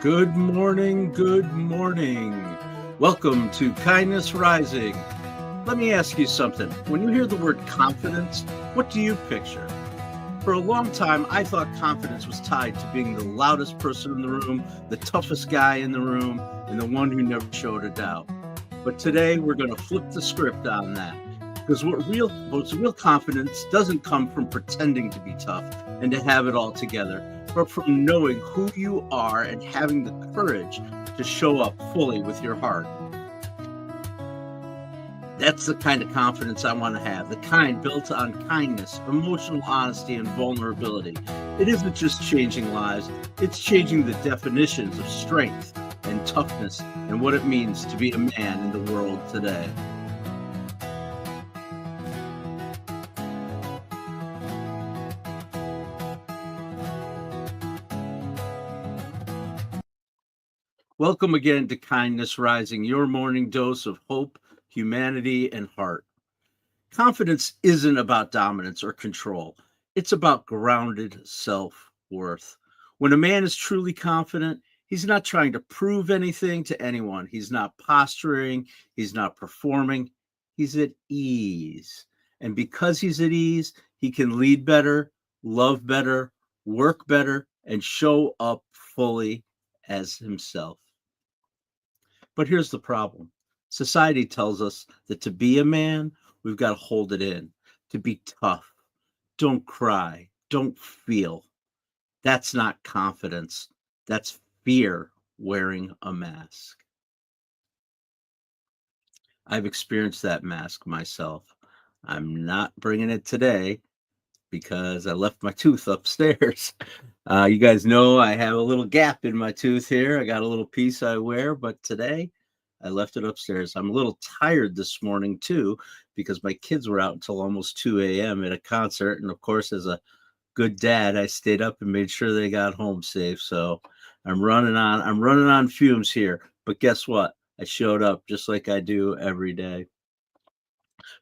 Good morning, good morning. Welcome to Kindness Rising. Let me ask you something. When you hear the word confidence, what do you picture? For a long time, I thought confidence was tied to being the loudest person in the room, the toughest guy in the room, and the one who never showed a doubt. But today, we're going to flip the script on that. Because real confidence doesn't come from pretending to be tough and to have it all together, but from knowing who you are and having the courage to show up fully with your heart. That's the kind of confidence I want to have, the kind built on kindness, emotional honesty, and vulnerability. It isn't just changing lives, it's changing the definitions of strength and toughness and what it means to be a man in the world today. Welcome again to Kindness Rising, your morning dose of hope, humanity, and heart. Confidence isn't about dominance or control, it's about grounded self worth. When a man is truly confident, he's not trying to prove anything to anyone. He's not posturing, he's not performing, he's at ease. And because he's at ease, he can lead better, love better, work better, and show up fully as himself. But here's the problem. Society tells us that to be a man, we've got to hold it in, to be tough. Don't cry. Don't feel. That's not confidence. That's fear wearing a mask. I've experienced that mask myself. I'm not bringing it today because I left my tooth upstairs. You guys know I have a little gap in my tooth here. I got a little piece I wear, but today I left it upstairs. I'm a little tired this morning too because my kids were out until almost 2 a.m. at a concert. And of course, as a good dad, I stayed up and made sure they got home safe. So I'm running on fumes here. But guess what? I showed up just like I do every day.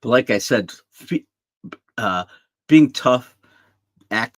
But like I said, uh, being tough, act.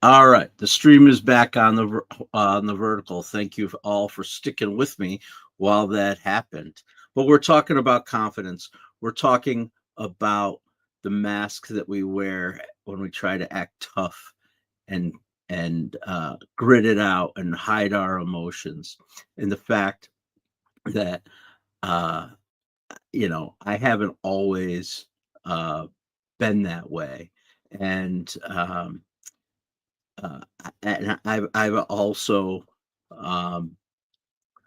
All right, the stream is back on the vertical. Thank you all for sticking with me while that happened. But we're talking about confidence. We're talking about the mask that we wear when we try to act tough and grit it out and hide our emotions, and the fact that uh, I haven't always uh, been that way, and Uh, and I've also, um,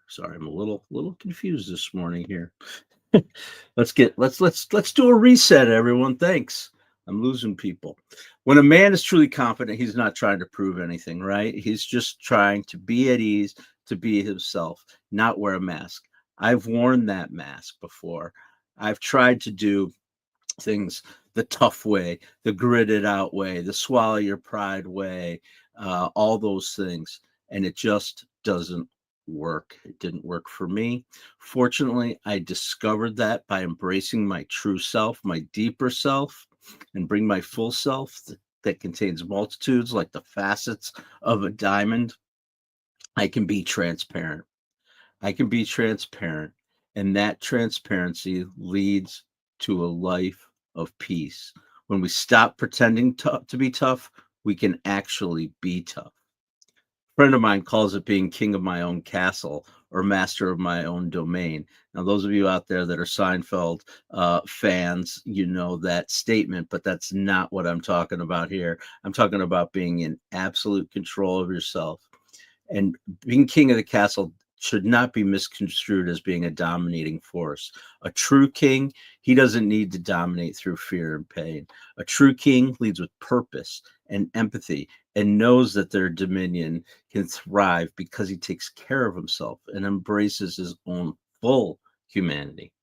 sorry, I'm a little confused this morning here. Let's do a reset, everyone. Thanks. I'm losing people. When a man is truly confident, he's not trying to prove anything, right? He's just trying to be at ease, to be himself, not wear a mask. I've worn that mask before. I've tried to do things the tough way, the gritted out way, the swallow your pride way, all those things. And it just doesn't work. It didn't work for me. Fortunately, I discovered that by embracing my true self, my deeper self, and bring my full self that contains multitudes like the facets of a diamond. I can be transparent. I can be transparent. And that transparency leads to a life of peace. When we stop pretending to be tough, we can actually be tough. A friend of mine calls it being king of my own castle or master of my own domain. Now, those of you out there that are Seinfeld fans, you know that statement, but that's not what I'm talking about here. I'm talking about being in absolute control of yourself. And being king of the castle should not be misconstrued as being a dominating force. A true king, he doesn't need to dominate through fear and pain. A true king leads with purpose and empathy and knows that their dominion can thrive because he takes care of himself and embraces his own full humanity.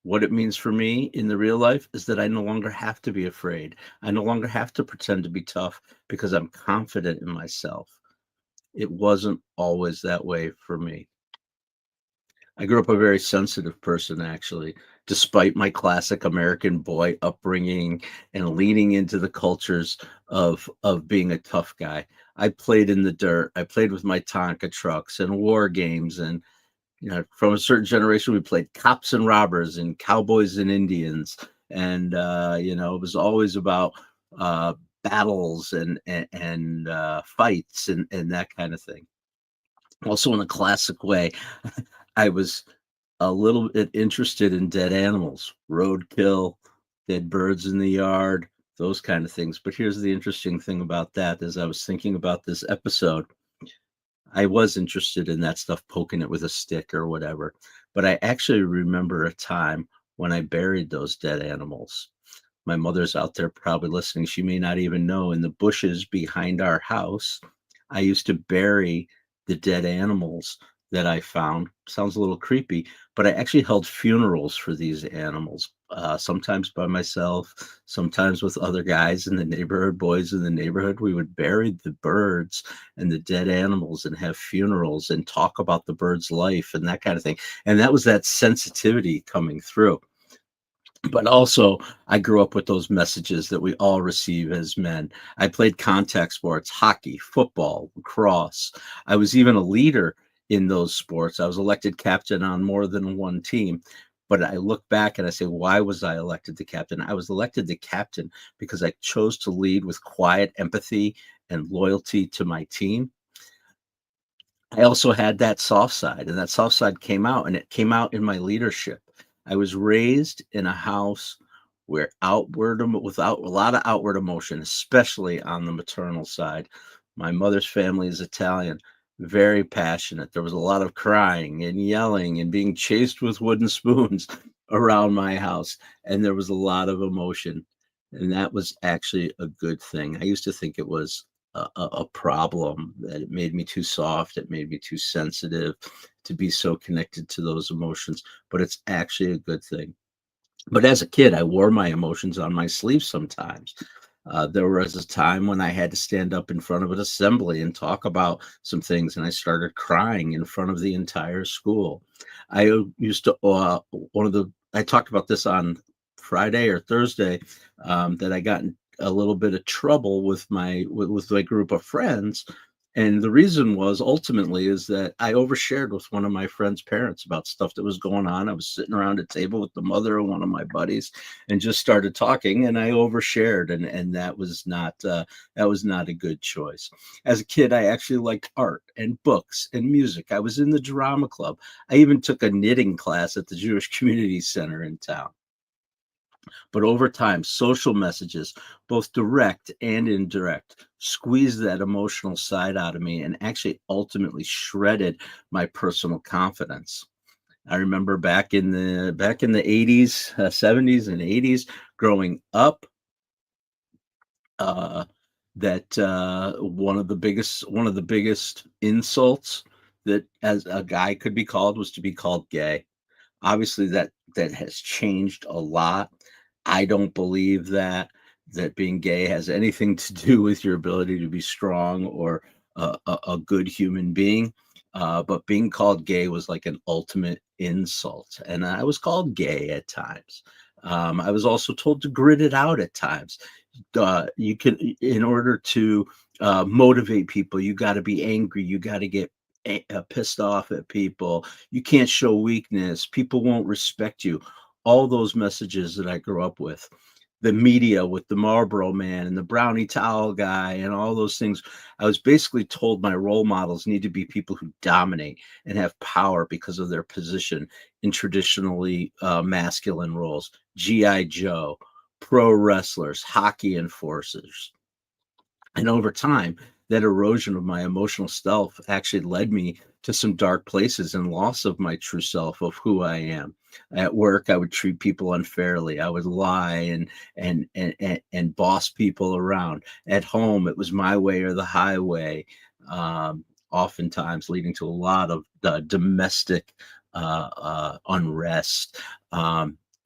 What it means for me in the real life is that I no longer have to be afraid. I no longer have to pretend to be tough because I'm confident in myself. It wasn't always that way for me. I grew up a very sensitive person, actually, despite my classic American boy upbringing and leaning into the cultures of being a tough guy. I played in the dirt. I played with my Tonka trucks and war games, and from a certain generation, we played cops and robbers and cowboys and Indians, and it was always about uh, battles and fights and that kind of thing. Also, in a classic way, I was a little bit interested in dead animals, roadkill, dead birds in the yard, those kind of things. But here's the interesting thing about that: as I was thinking about this episode, I was interested in that stuff, poking it with a stick or whatever. But I actually remember a time when I buried those dead animals. My mother's out there probably listening. She may not even know. In the bushes behind our house, I used to bury the dead animals that I found. Sounds a little creepy, but I actually held funerals for these animals, sometimes by myself, sometimes with other guys in the neighborhood, boys in the neighborhood. We would bury the birds and the dead animals and have funerals and talk about the bird's life and that kind of thing. And that was that sensitivity coming through. But also, I grew up with those messages that we all receive as men. I played contact sports, hockey, football, lacrosse. I was even a leader in those sports. I was elected captain on more than one team. But I look back and I say, why was I elected the captain? I was elected the captain because I chose to lead with quiet empathy and loyalty to my team. I also had that soft side, and that soft side came out, and it came out in my leadership. I was raised in a house where without a lot of outward emotion, especially on the maternal side. My mother's family is Italian, very passionate. There was a lot of crying and yelling and being chased with wooden spoons around my house, and there was a lot of emotion, and that was actually a good thing. I used to think it was a problem, that it made me too soft, it made me too sensitive to be so connected to those emotions, but it's actually a good thing. But as a kid, I wore my emotions on my sleeve sometimes. There was a time when I had to stand up in front of an assembly and talk about some things, and I started crying in front of the entire school. Used to, I talked about this on Friday or Thursday, that I got in a little bit of trouble with my group of friends, and the reason was ultimately is that I overshared with one of my friend's parents about stuff that was going on. I was sitting around a table with the mother of one of my buddies and just started talking, and I overshared, and that was not a good choice. As a kid, I actually liked art and books and music. I was in the drama club. I even took a knitting class at the Jewish Community Center in town. But over time, social messages, both direct and indirect, squeezed that emotional side out of me and actually ultimately shredded my personal confidence. I remember back in the 80s, 70s and 80s, growing up, uh, that one of the biggest insults that as a guy could be called was to be called gay. Obviously, that has changed a lot. I don't believe that being gay has anything to do with your ability to be strong or a good human being. But being called gay was like an ultimate insult, and I was called gay at times. I was also told to grit it out at times. You can, in order to motivate people, you got to be angry. You got to get pissed off at people. You can't show weakness. People won't respect you. All those messages that I grew up with, the media with the Marlboro Man and the brownie towel guy and all those things. I was basically told my role models need to be people who dominate and have power because of their position in traditionally masculine roles. G.I. Joe, pro wrestlers, hockey enforcers. And over time, that erosion of my emotional self actually led me to some dark places and loss of my true self of who I am. At work, I would treat people unfairly. I would lie and boss people around. At home, it was my way or the highway. Oftentimes leading to a lot of domestic unrest.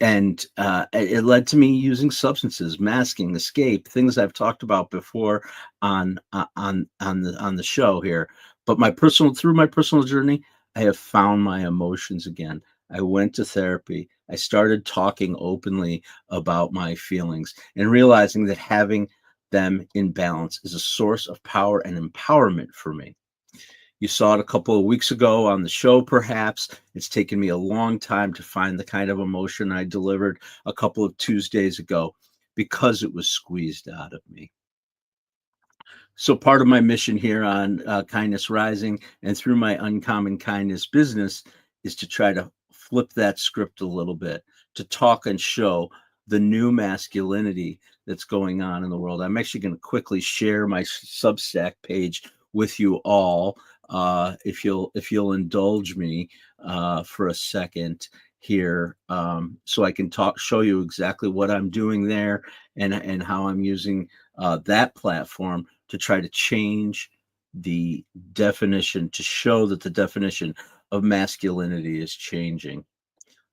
And it led to me using substances, masking, escape, things I've talked about before on the show here. But through my personal journey, I have found my emotions again. I went to therapy. I started talking openly about my feelings and realizing that having them in balance is a source of power and empowerment for me. You saw it a couple of weeks ago on the show, perhaps. It's taken me a long time to find the kind of emotion I delivered a couple of Tuesdays ago because it was squeezed out of me. So, part of my mission here on Kindness Rising and through my Uncommon Kindness business is to try to flip that script a little bit, to talk and show the new masculinity that's going on in the world. I'm actually going to quickly share my Substack page with you all, if you'll indulge me for a second here, so I can show you exactly what I'm doing there and how I'm using that platform to try to change the definition, to show that the definition of masculinity is changing.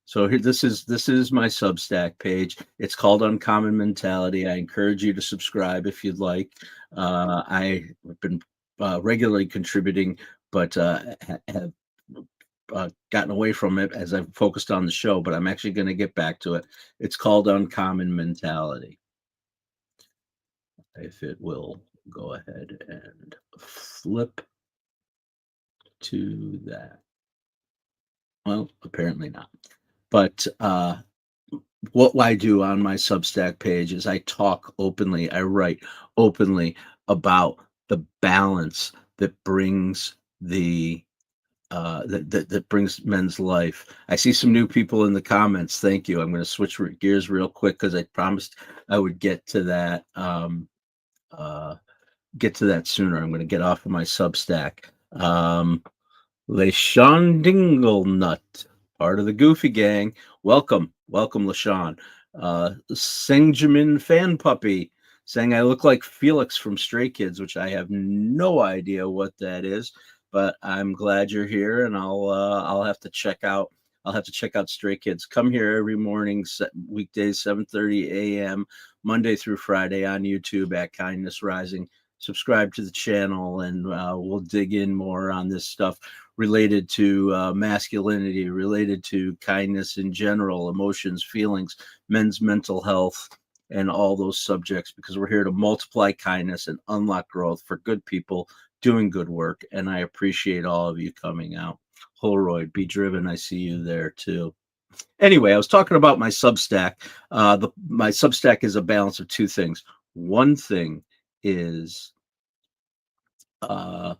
So here, this is my Substack page. It's called Uncommon Mentality. I encourage you to subscribe if you'd like. I've been regularly contributing, but have gotten away from it as I've focused on the show. But I'm actually going to get back to it. It's called Uncommon Mentality. If it will go ahead and flip to that. Well, apparently not. But what I do on my Substack page is I talk openly, I write openly about the balance that brings that brings men's life. I see some new people in the comments. Thank you. I'm going to switch gears real quick because I promised I would get to that. Get to that sooner. I'm going to get off of my Substack. LaShawn Dinglenut, part of the Goofy Gang. Welcome, LaShawn. Singjamin Fan Puppy saying I look like Felix from Stray Kids, which I have no idea what that is, but I'm glad you're here, and I'll have to check out. I'll have to check out Stray Kids. Come here every morning, weekdays, 7:30 a.m., Monday through Friday on YouTube at Kindness Rising. Subscribe to the channel, and we'll dig in more on this stuff related to masculinity, related to kindness in general, emotions, feelings, men's mental health, and all those subjects, because we're here to multiply kindness and unlock growth for good people doing good work. And I appreciate all of you coming out. Holroyd, be driven. I see you there too. Anyway, I was talking about my Substack. My Substack is a balance of two things. One thing is I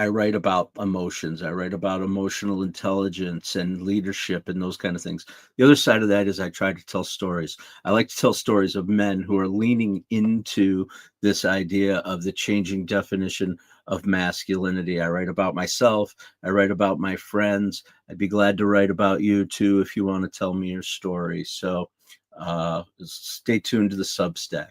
write about emotions. I write about emotional intelligence and leadership and those kind of things. The other side of that is I try to tell stories. I like to tell stories of men who are leaning into this idea of the changing definition of masculinity. I write about myself. I write about my friends. I'd be glad to write about you too if you want to tell me your story. So stay tuned to the Substack.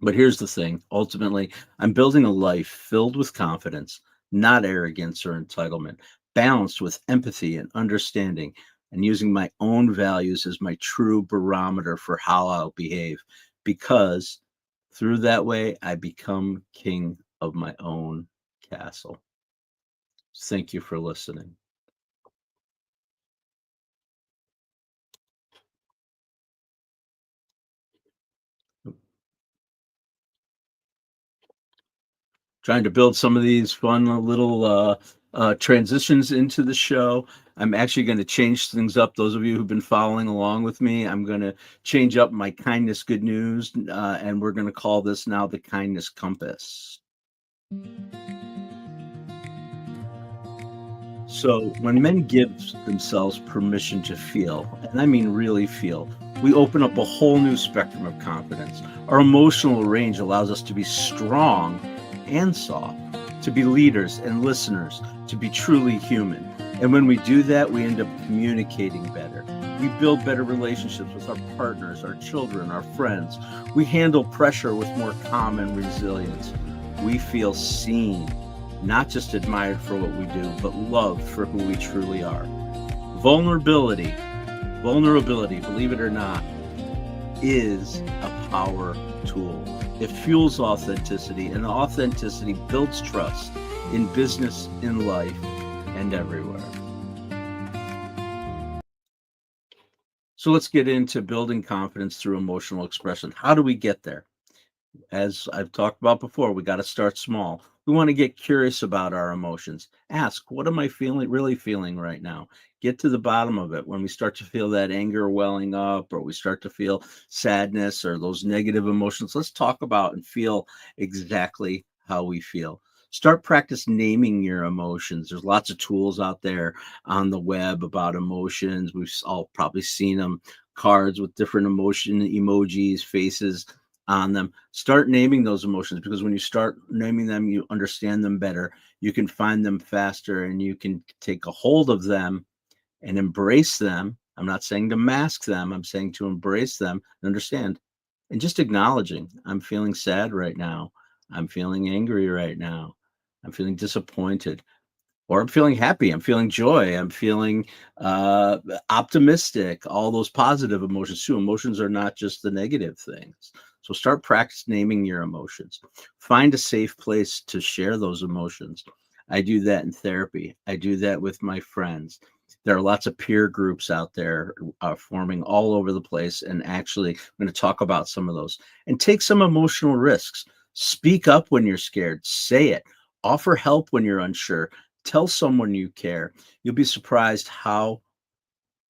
But here's the thing. Ultimately, I'm building a life filled with confidence, not arrogance or entitlement, balanced with empathy and understanding, and using my own values as my true barometer for how I'll behave. Because through that way, I become king of my own castle. Thank you for listening. Trying to build some of these fun little transitions into the show. I'm actually going to change things up. Those of you who've been following along with me, I'm going to change up my kindness good news, and we're going to call this now the Kindness Compass. So when men give themselves permission to feel, and I mean really feel, we open up a whole new spectrum of confidence. Our emotional range allows us to be strong and soft, to be leaders and listeners, to be truly human. And when we do that, we end up communicating better. We build better relationships with our partners, our children, our friends. We handle pressure with more calm and resilience. We feel seen, not just admired for what we do, but loved for who we truly are. Vulnerability, vulnerability, believe it or not, is a power tool. It fuels authenticity, and authenticity builds trust in business, in life, and everywhere. So let's get into building confidence through emotional expression. How do we get there? As I've talked about before, we got to start small. We want to get curious about our emotions. Ask, what am I really feeling right now? Get to the bottom of it. When we start to feel that anger welling up, or we start to feel sadness or those negative emotions, let's talk about and feel exactly how we feel. Start practice naming your emotions. There's lots of tools out there on the web about emotions. We've all probably seen them, cards with different emotion emojis, faces on them. Start naming those emotions, because when you start naming them, you understand them better. You can find them faster, and you can take a hold of them and embrace them. I'm not saying to mask them, I'm saying to embrace them and understand. And just acknowledging, I'm feeling sad right now. I'm feeling angry right now. I'm feeling disappointed, or I'm feeling happy. I'm feeling joy. I'm feeling uh, optimistic. All those positive emotions too. Emotions are not just the negative things. So start practice naming your emotions. Find a safe place to share those emotions. I do that in therapy. I do that with my friends. There are lots of peer groups out there forming all over the place. And actually, I'm going to talk about some of those and take some emotional risks. Speak up when you're scared. Say it. Offer help when you're unsure. Tell someone you care. You'll be surprised how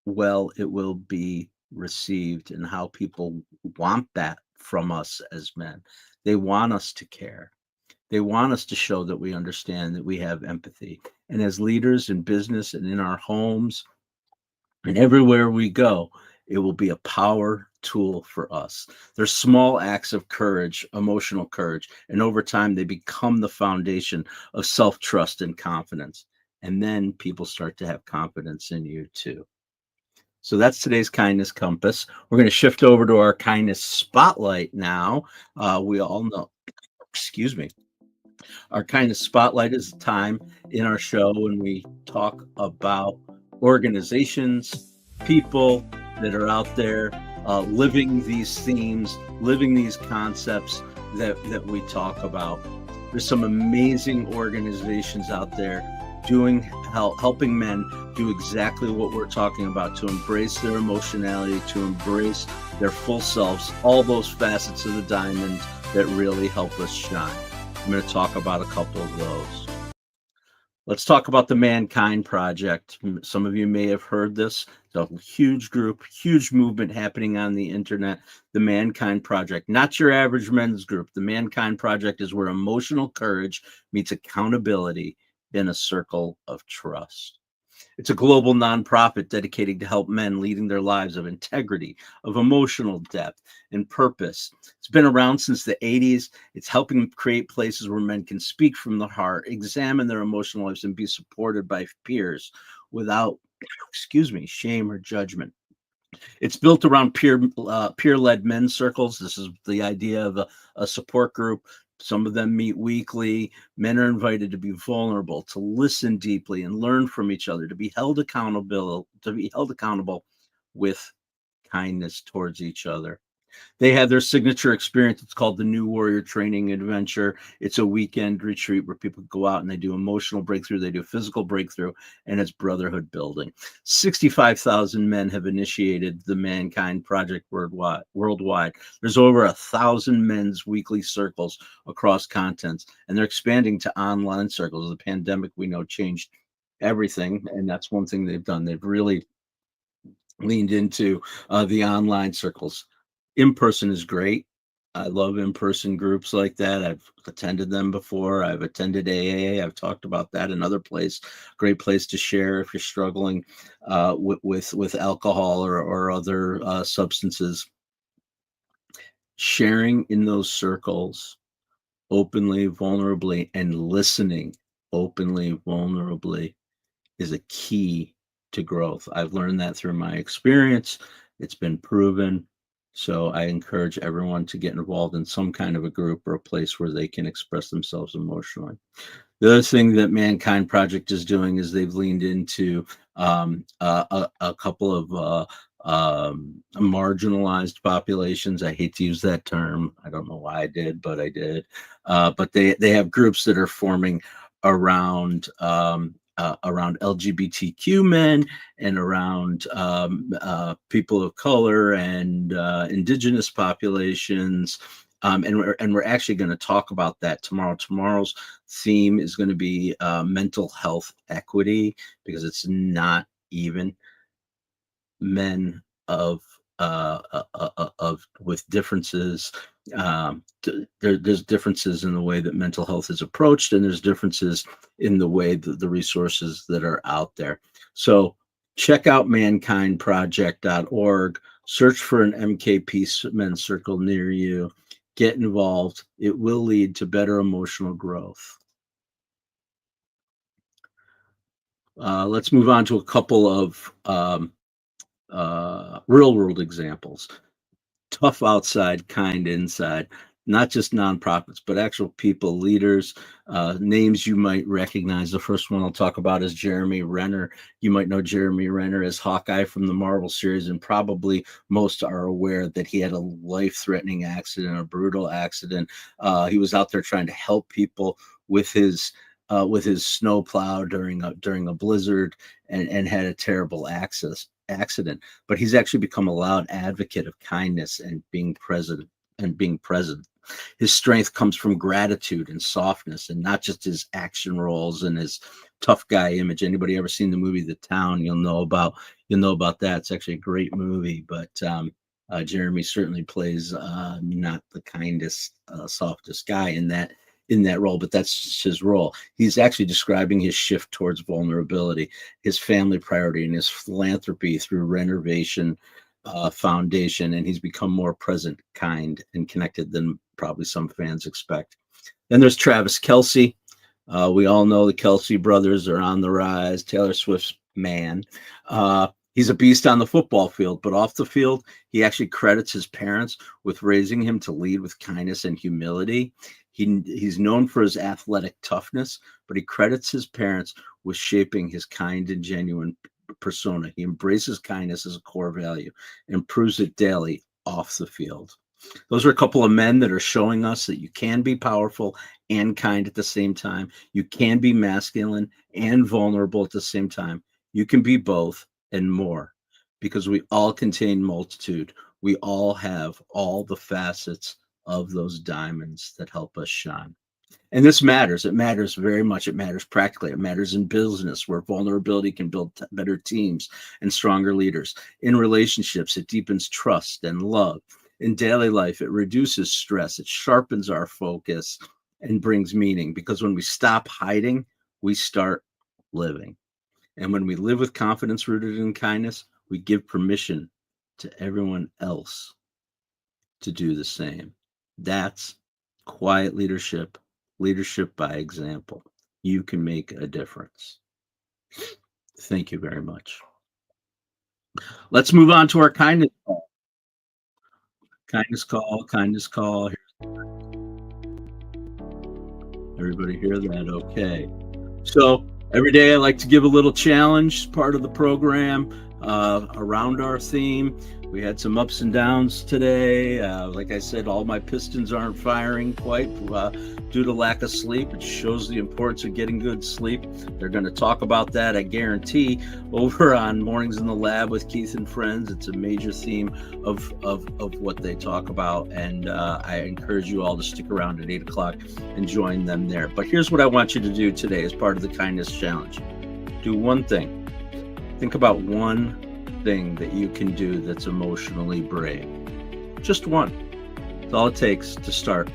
well it will be received, and how people want that from us as men. They want us to care. They want us to show that we understand, that we have empathy. And as leaders in business and in our homes and everywhere we go, it will be a power tool for us. They're small acts of courage, emotional courage, and over time they become the foundation of self-trust and confidence. And then people start to have confidence in you too. So that's today's kindness compass. We're going to shift over to our kindness spotlight now. We all know, excuse me, our kindness spotlight is a time in our show when we talk about organizations, people that are out there living these themes, living these concepts that we talk about. There's some amazing organizations out there helping men do exactly what we're talking about, to embrace their emotionality, to embrace their full selves, all those facets of the diamond that really help us shine. I'm going to talk about a couple of those. Let's talk about the Mankind Project. Some of you may have heard this. It's a huge group, huge movement happening on the internet. The Mankind Project, not your average men's group. The Mankind Project is where emotional courage meets accountability in a circle of trust. It's a global nonprofit dedicated to help men leading their lives of integrity, of emotional depth, and purpose. It's been around since the 80s. It's helping create places where men can speak from the heart, examine their emotional lives, and be supported by peers without, shame or judgment. It's built around peer-led men's circles. This is the idea of a support group. Some of them meet weekly. Men are invited to be vulnerable, to listen deeply, and learn from each other, to be held accountable, with kindness towards each other. They have their signature experience. It's called the New Warrior Training Adventure. It's a weekend retreat where people go out and they do emotional breakthrough, they do physical breakthrough, and it's brotherhood building. 65,000 men have initiated the Mankind Project worldwide. There's over 1,000 men's weekly circles across continents, and they're expanding to online circles. The pandemic, we know, changed everything, and that's one thing they've done. They've really leaned into the online circles. In person is great. I love in-person groups like that. I've attended them before. I've attended AA. I've talked about that. Another place, great place to share if you're struggling with alcohol or other substances. Sharing in those circles openly, vulnerably, and listening openly, vulnerably is a key to growth. I've learned that through my experience. It's been proven. So I encourage everyone to get involved in some kind of a group or a place where they can express themselves emotionally. The other thing that Mankind Project is doing is they've leaned into a couple of marginalized populations. I hate to use that term. I don't know why I did, but I did. But they have groups that are forming around around LGBTQ men and around people of color and indigenous populations. And we're actually going to talk about that tomorrow. Tomorrow's theme is going to be mental health equity, because it's not even men of with differences. There's differences in the way that mental health is approached, and there's differences in the way that the resources that are out there. So check out mankindproject.org, search for an MK Men's Circle near you, get involved. It will lead to better emotional growth. Let's move on to a couple of real world examples. Tough outside, kind inside. Not just nonprofits, but actual people, leaders, names you might recognize. The first one I'll talk about is Jeremy Renner. You might know Jeremy Renner as Hawkeye from the Marvel series, and probably most are aware that he had a life-threatening accident, a brutal accident. He was out there trying to help people with his snowplow during a blizzard, and had a terrible accident. But he's actually become a loud advocate of kindness and being present. His strength comes from gratitude and softness, and not just his action roles and his tough guy image. Anybody ever seen the movie The Town? You'll know about that. It's actually a great movie, but Jeremy certainly plays not the kindest, softest guy in that role, but that's just his role. He's actually describing his shift towards vulnerability, his family priority, and his philanthropy through Renovation Foundation, and he's become more present, kind, and connected than probably some fans expect. Then there's Travis Kelce. We all know the Kelce brothers are on the rise. Taylor Swift's man. He's a beast on the football field, but off the field, he actually credits his parents with raising him to lead with kindness and humility. He's known for his athletic toughness, but he credits his parents with shaping his kind and genuine persona. He embraces kindness as a core value and proves it daily off the field. Those are a couple of men that are showing us that you can be powerful and kind at the same time. You can be masculine and vulnerable at the same time. You can be both and more, because we all contain multitude. We all have all the facets of those diamonds that help us shine. And this matters. It matters very much. It matters practically. It matters in business, where vulnerability can build better teams and stronger leaders. In relationships, it deepens trust and love. In daily life, it reduces stress. It sharpens our focus and brings meaning, because when we stop hiding, we start living. And when we live with confidence rooted in kindness, we give permission to everyone else to do the same. That's quiet leadership, leadership by example. You can make a difference. Thank you very much. Let's move on to our kindness call. Kindness call. Everybody hear that? Okay. So every day I like to give a little challenge, part of the program, around our theme. We had some ups and downs today. Like I said, all my pistons aren't firing quite due to lack of sleep. It shows the importance of getting good sleep. They're going to talk about that, I guarantee, over on Mornings in the Lab with Keith and Friends. It's a major theme of what they talk about, and I encourage you all to stick around at 8 o'clock and join them there. But here's what I want you to do today as part of the Kindness Challenge. Do one thing. Think about one thing that you can do that's emotionally brave. Just one. That's all it takes to start.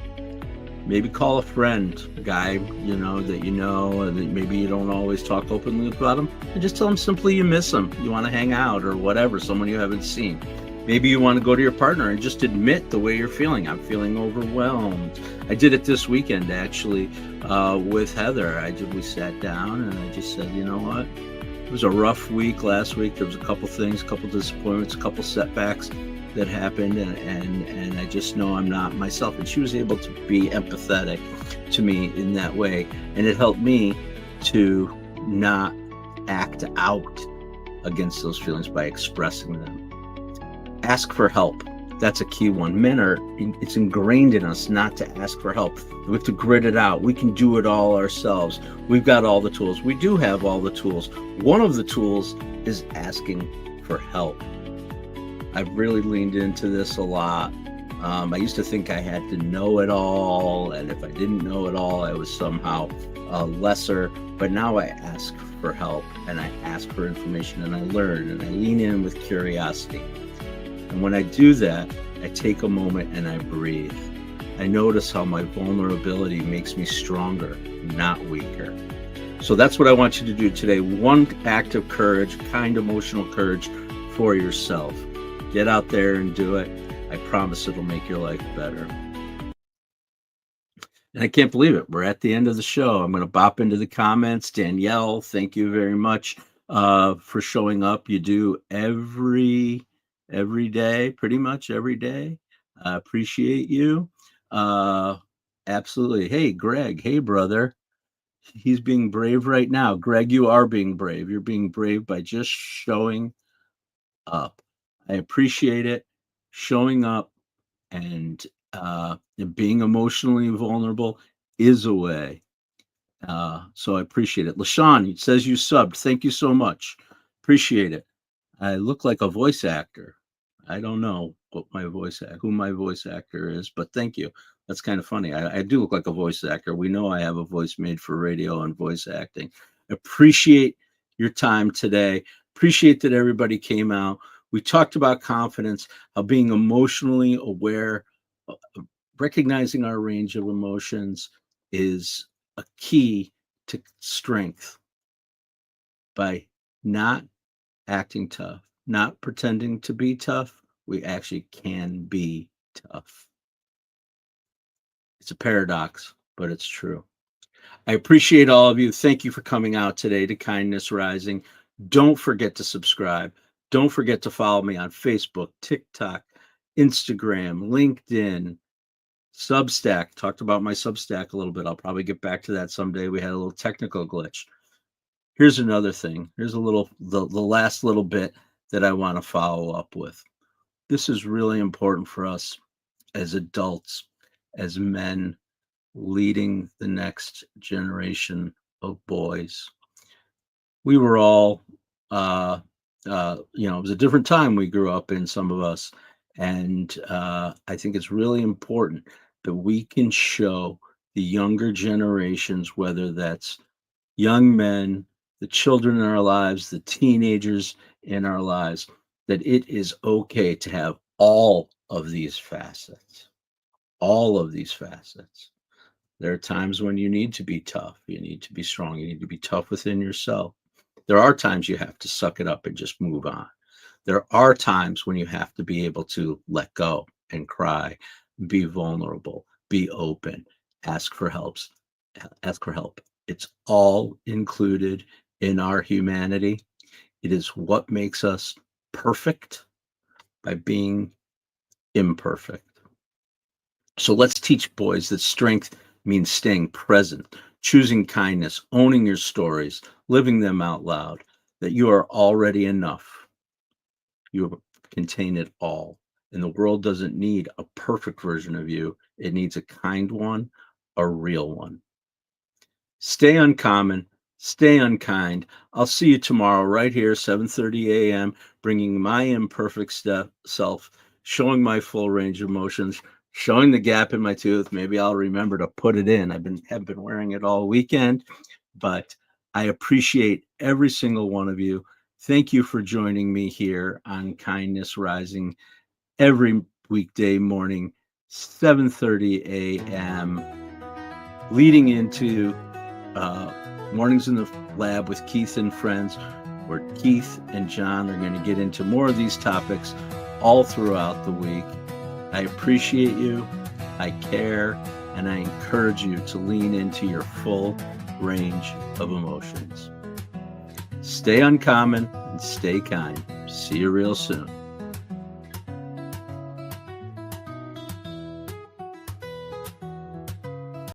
Maybe call a friend, a guy that and that maybe you don't always talk openly about him, and just tell him simply you miss him, you want to hang out or whatever, someone you haven't seen. Maybe you want to go to your partner and just admit the way you're feeling. I'm feeling overwhelmed. I did it this weekend, actually, with Heather. We sat down and I just said, you know what? It was a rough week last week. There was a couple things, a couple disappointments, a couple setbacks that happened, and I just know I'm not myself. And she was able to be empathetic to me in that way, and it helped me to not act out against those feelings by expressing them. Ask for help. That's a key one. Men it's ingrained in us not to ask for help. We have to grit it out. We can do it all ourselves. We've got all the tools. We do have all the tools. One of the tools is asking for help. I've really leaned into this a lot. I used to think I had to know it all, and if I didn't know it all, I was somehow lesser. But now I ask for help, and I ask for information, and I learn, and I lean in with curiosity. And when I do that, I take a moment and I breathe. I notice how my vulnerability makes me stronger, not weaker. So that's what I want you to do today. One act of courage, kind emotional courage for yourself. Get out there and do it. I promise it'll make your life better. And I can't believe it. We're at the end of the show. I'm going to bop into the comments. Danielle, thank you very much for showing up. You do every day, pretty much every day. I appreciate you. Absolutely. Hey, Greg. Hey, brother. He's being brave right now. Greg, you are being brave. You're being brave by just showing up. I appreciate it. Showing up and being emotionally vulnerable is a way. So I appreciate it. LaShawn, it says you subbed. Thank you so much. Appreciate it. I look like a voice actor. I don't know who my voice actor is, but thank you. That's kind of funny. I do look like a voice actor. We know I have a voice made for radio and voice acting. Appreciate your time today. Appreciate that everybody came out. We talked about confidence, how being emotionally aware, recognizing our range of emotions is a key to strength. By not acting tough, not pretending to be tough, we actually can be tough. It's a paradox, but it's true. I appreciate all of you. Thank you for coming out today to Kindness Rising. Don't forget to subscribe. Don't forget to follow me on Facebook, TikTok, Instagram, LinkedIn, Substack. Talked about my Substack a little bit. I'll probably get back to that someday. We had a little technical glitch. Here's another thing. Here's the last little bit that I want to follow up with. This is really important for us as adults, as men leading the next generation of boys. We were all, it was a different time we grew up in, some of us. And I think it's really important that we can show the younger generations, whether that's young men, the children in our lives, the teenagers in our lives, that it is okay to have all of these facets. All of these facets. There are times when you need to be tough. You need to be strong. You need to be tough within yourself. There are times you have to suck it up and just move on. There are times when you have to be able to let go and cry, be vulnerable, be open, ask for help. It's all included in our humanity. It is what makes us perfect by being imperfect. So let's teach boys that strength means staying present, choosing kindness, owning your stories, living them out loud, that you are already enough. You contain it all. And the world doesn't need a perfect version of you. It needs a kind one, a real one. Stay uncommon, stay unkind. I'll see you tomorrow right here, 7:30 a.m., bringing my imperfect self, showing my full range of emotions, showing the gap in my tooth. Maybe I'll remember to put it in. Have been wearing it all weekend, but I appreciate every single one of you. Thank you for joining me here on Kindness Rising every weekday morning, 7:30 a.m., leading into Mornings in the Lab with Keith and Friends, where Keith and John are going to get into more of these topics all throughout the week. I appreciate you, I care, and I encourage you to lean into your full range of emotions. Stay uncommon and stay kind. See you real soon.